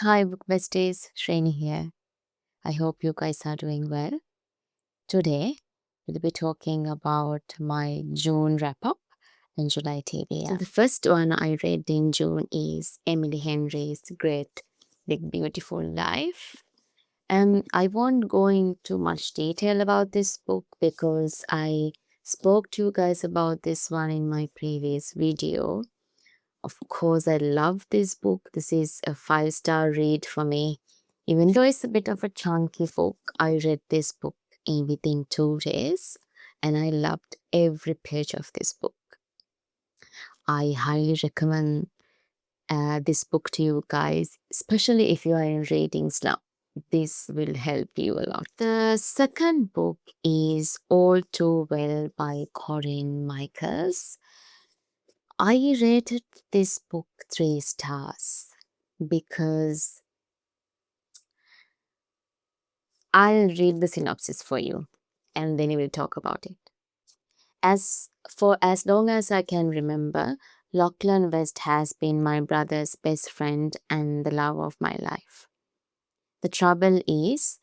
Hi, book besties. Shreni here. I hope you guys are doing well. Today, we'll be talking about my June wrap up and July TBR. So, the first one I read in June is Emily Henry's Great Big Beautiful Life. And I won't go into much detail about this book because I spoke to you guys about this one in my previous video. Of course, I love this book. This is a 5-star read for me. Even though it's a bit of a chunky book, I read this book within 2 days and I loved every page of this book. I highly recommend this book to you guys, especially if you are in reading slump. This will help you a lot. The second book is All Too Well by Corinne Michaels. I rated this book 3 stars because I'll read the synopsis for you and then we will talk about it. As long as I can remember, Lachlan West has been my brother's best friend and the love of my life. The trouble is,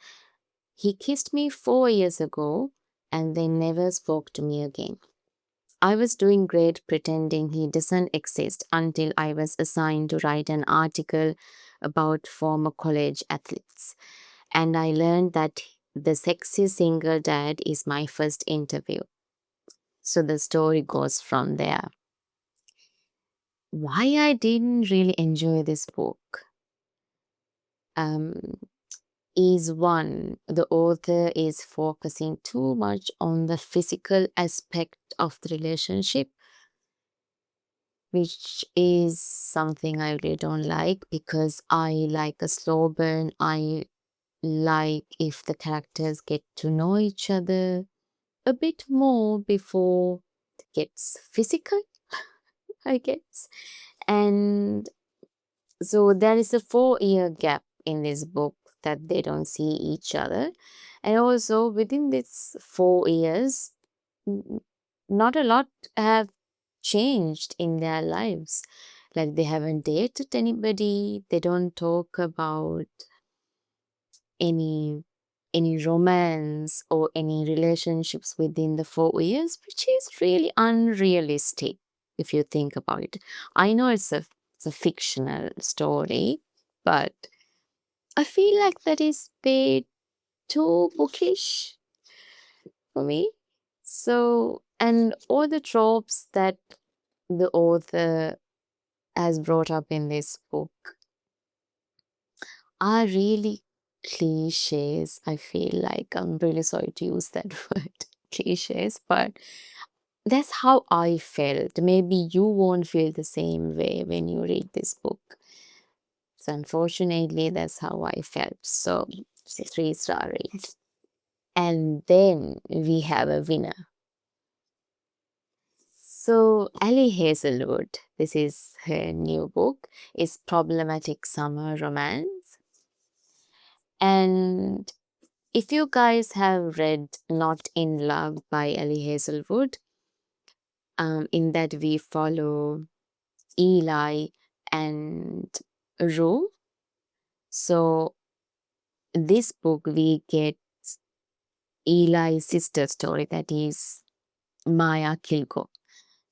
he kissed me 4 years ago and then never spoke to me again. I was doing great pretending he doesn't exist until I was assigned to write an article about former college athletes. And I learned that the sexy single dad is my first interview. So the story goes from there. Why I didn't really enjoy this book is one, the author is focusing too much on the physical aspect of the relationship, which is something I really don't like because I like a slow burn. I like if the characters get to know each other a bit more before it gets physical, I guess. And so there is a 4-year gap in this book that they don't see each other. And also within this 4 years, not a lot have changed in their lives. Like they haven't dated anybody, they don't talk about any romance or any relationships within the 4 years, which is really unrealistic if you think about it. I know it's a fictional story, but I feel like that is way too bookish for me. So, and all the tropes that the author has brought up in this book are really cliches. I feel like I'm really sorry to use that word, cliches, but that's how I felt. Maybe you won't feel the same way when you read this book. So, unfortunately, that's how I felt. So, it's a 3-star rate. And then we have a winner. So, Ali Hazelwood, this is her new book, is Problematic Summer Romance. And if you guys have read Not in Love by Ali Hazelwood, in that we follow Eli and Rue. So, this book we get Eli's sister story, that is Maya Kilgo.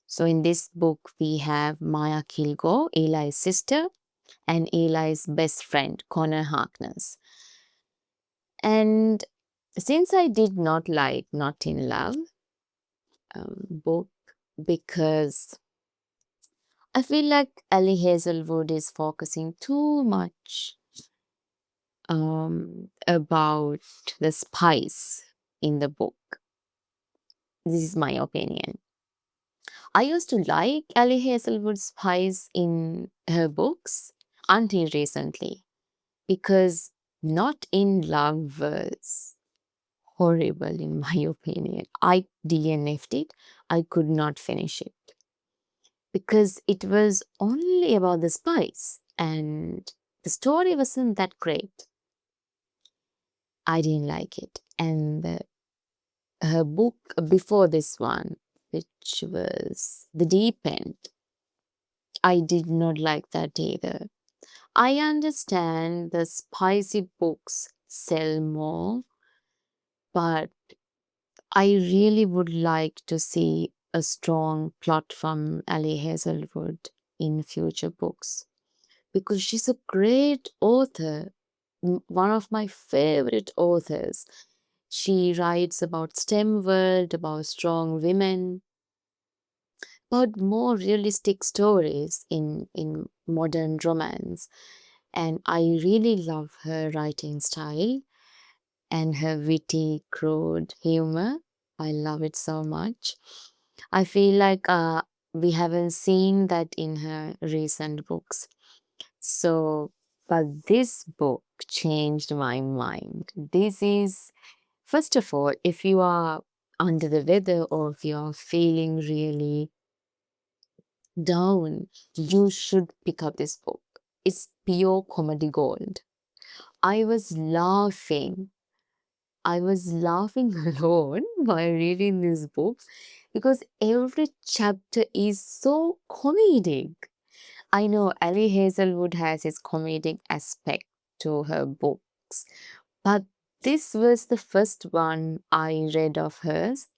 So, in this book, we have Maya Kilgo, Eli's sister, and Eli's best friend, Connor Harkness. And since I did not like Not in Love book because I feel like Ali Hazelwood is focusing too much about the spice in the book. This is my opinion. I used to like Ali Hazelwood's spice in her books until recently because Not in Love was horrible in my opinion. I DNF'd it. I could not finish it because it was only about the spice and the story wasn't that great. I didn't like it. And her book before this one, which was The Deep End, I did not like that either. I understand the spicy books sell more, but I really would like to see a strong plot from Ali Hazelwood in future books because she's a great author, one of my favorite authors. She writes about STEM world, about strong women, about more realistic stories in modern romance. And I really love her writing style and her witty, crude humor. I love it so much. I feel like we haven't seen that in her recent books. So, but this book changed my mind. This is, first of all, if you are under the weather or if you are feeling really down, you should pick up this book. It's pure comedy gold. I was laughing. I was laughing alone while reading this book because every chapter is so comedic. I know Ali Hazelwood has its comedic aspect to her books, but this was the first one I read of hers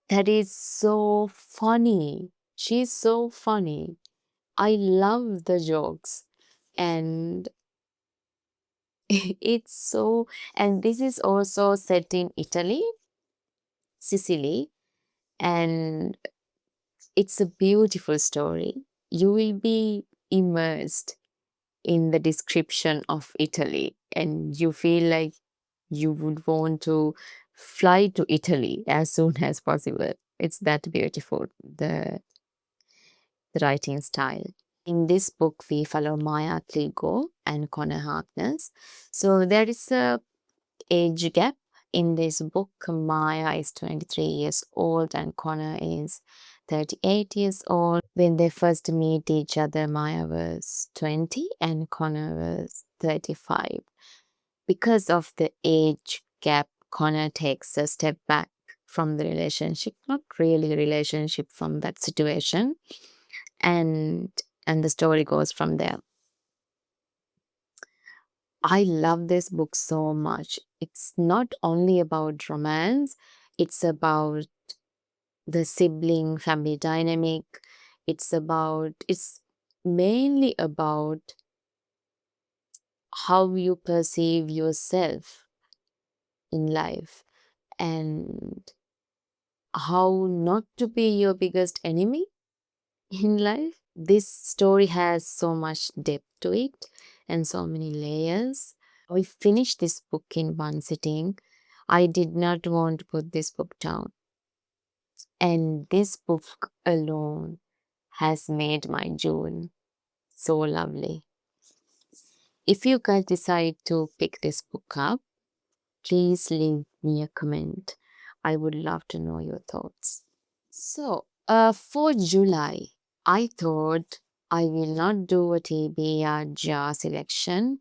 that is so funny. She's so funny. I love the jokes, and it's so, and this is also set in Italy, Sicily, and it's a beautiful story. You will be immersed in the description of Italy, and you feel like you would want to fly to Italy as soon as possible. It's that beautiful, the writing style. In this book, we follow Maya Kligo and Connor Harkness. So there is a age gap in this book. Maya is 23 years old and Connor is 38 years old. When they first meet each other, Maya was 20 and Connor was 35. Because of the age gap, Connor takes a step back from the relationship, not really relationship, from that situation, and the story goes from there. I love this book so much. It's not only about romance, it's about the sibling family dynamic. It's mainly about how you perceive yourself in life and how not to be your biggest enemy in life. This story has so much depth to it and so many layers. I finished this book in one sitting. I did not want to put this book down. And this book alone has made my June so lovely. If you guys decide to pick this book up, please leave me a comment. I would love to know your thoughts. So, for July, I thought I will not do a TBR jar selection,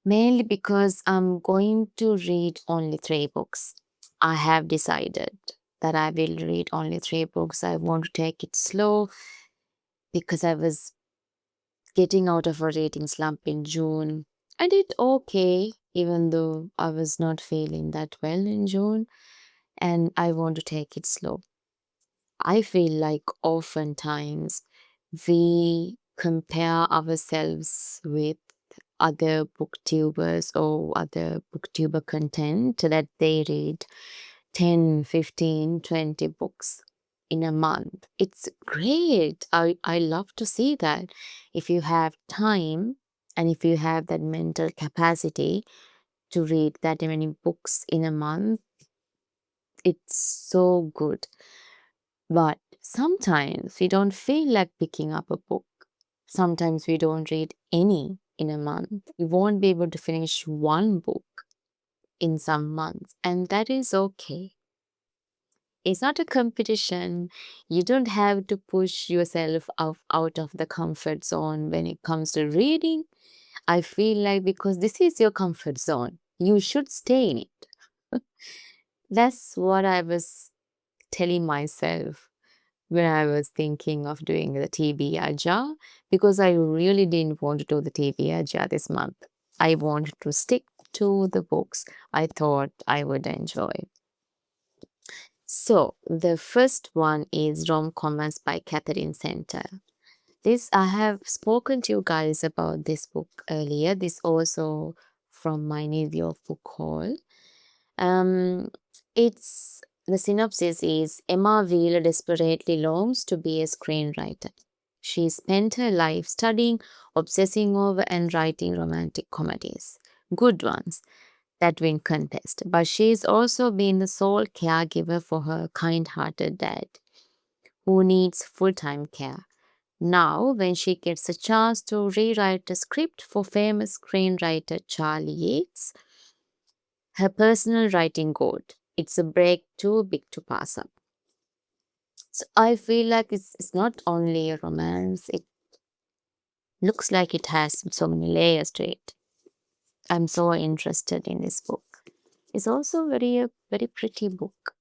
mainly because I'm going to read only 3 books. I have decided that I will read only 3 books. I want to take it slow because I was getting out of a reading slump in June. I did okay, even though I was not feeling that well in June, and I want to take it slow. I feel like oftentimes we compare ourselves with other booktubers or other booktuber content that they read 10, 15, 20 books in a month. It's great. I love to see that. If you have time and if you have that mental capacity to read that many books in a month, it's so good. But sometimes we don't feel like picking up a book. Sometimes we don't read any in a month. We won't be able to finish one book in some months, and that is okay. It's not a competition. You don't have to push yourself out of the comfort zone when it comes to reading. I feel like because this is your comfort zone, you should stay in it. That's what I was telling myself when I was thinking of doing the TBR jar because I really didn't want to do the TBR jar this month. I wanted to stick to the books I thought I would enjoy. So, the first one is Rom-Coms by Catherine Center. This I have spoken to you guys about this book earlier. This also from my New York book haul. It's the synopsis is Emma Wheeler desperately longs to be a screenwriter. She spent her life studying, obsessing over, and writing romantic comedies, good ones that win contest. But she's also been the sole caregiver for her kind-hearted dad, who needs full-time care. Now, when she gets a chance to rewrite a script for famous screenwriter Charlie Yates, her personal writing god, it's a break too big to pass up. So I feel like it's not only a romance, it looks like it has so many layers to it. I'm so interested in this book. It's also a very pretty book,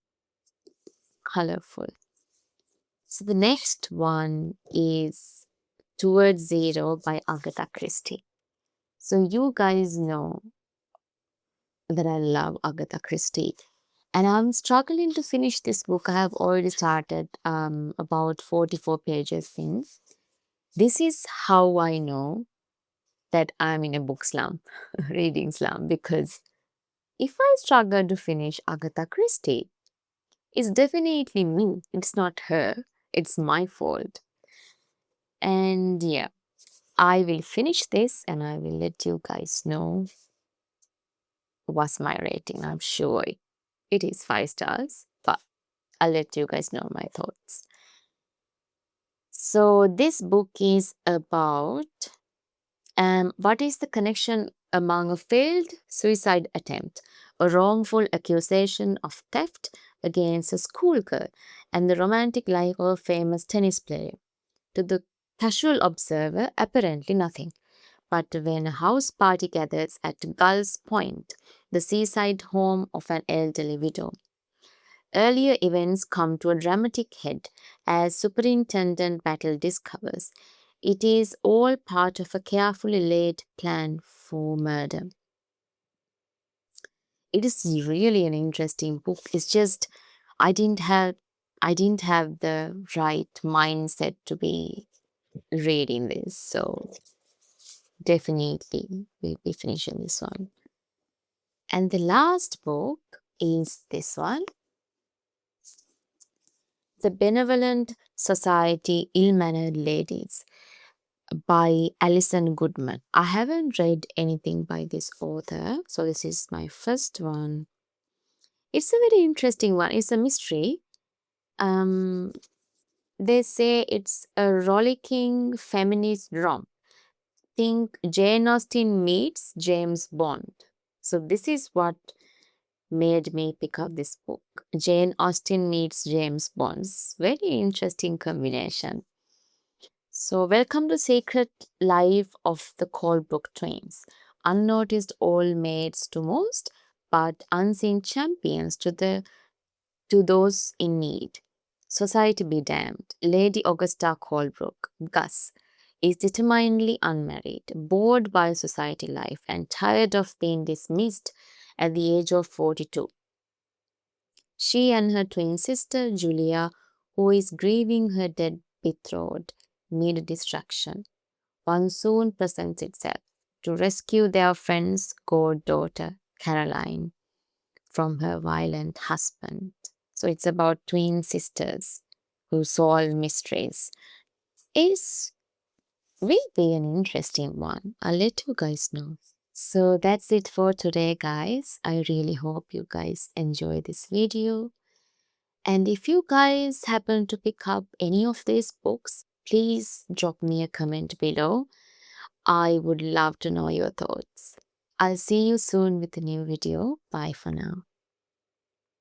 colorful. So the next one is Towards Zero by Agatha Christie. So you guys know that I love Agatha Christie. And I'm struggling to finish this book. I have already started about 44 pages since. This is how I know that I'm in a book slump, reading slump, because if I struggle to finish Agatha Christie, it's definitely me. It's not her. It's my fault. And yeah, I will finish this and I will let you guys know what's my rating. I'm sure it is 5 stars, but I'll let you guys know my thoughts. So this book is about what is the connection among a failed suicide attempt, a wrongful accusation of theft against a schoolgirl, and the romantic life of a famous tennis player. To the casual observer, apparently nothing. But when a house party gathers at Gull's Point, the seaside home of an elderly widow, earlier events come to a dramatic head as Superintendent Battle discovers it is all part of a carefully laid plan for murder. It is really an interesting book. It's just I didn't have the right mindset to be reading this, so definitely we'll be finishing this one. And the last book is this one, The Benevolent Society Ill-Mannered Ladies by Alison Goodman. I haven't read anything by this author, so this is my first one. It's a very interesting one. It's a mystery. They say it's a rollicking feminist rom. Think Jane Austen meets James Bond. So this is what made me pick up this book. Jane Austen meets James Bond. Very interesting combination. So welcome to Sacred Life of the Colebrook Twins. Unnoticed old maids to most, but unseen champions to those in need. Society be damned. Lady Augusta Colebrook, Gus, is determinedly unmarried, bored by society life, and tired of being dismissed at the age of 42. She and her twin sister, Julia, who is grieving her dead betrothed, need a distraction. One soon presents itself to rescue their friend's goddaughter, Caroline, from her violent husband. So it's about twin sisters who solve mysteries. It will be an interesting one. I'll let you guys know. So that's it for today, guys. I really hope you guys enjoy this video. And if you guys happen to pick up any of these books, please drop me a comment below. I would love to know your thoughts. I'll see you soon with a new video. Bye for now.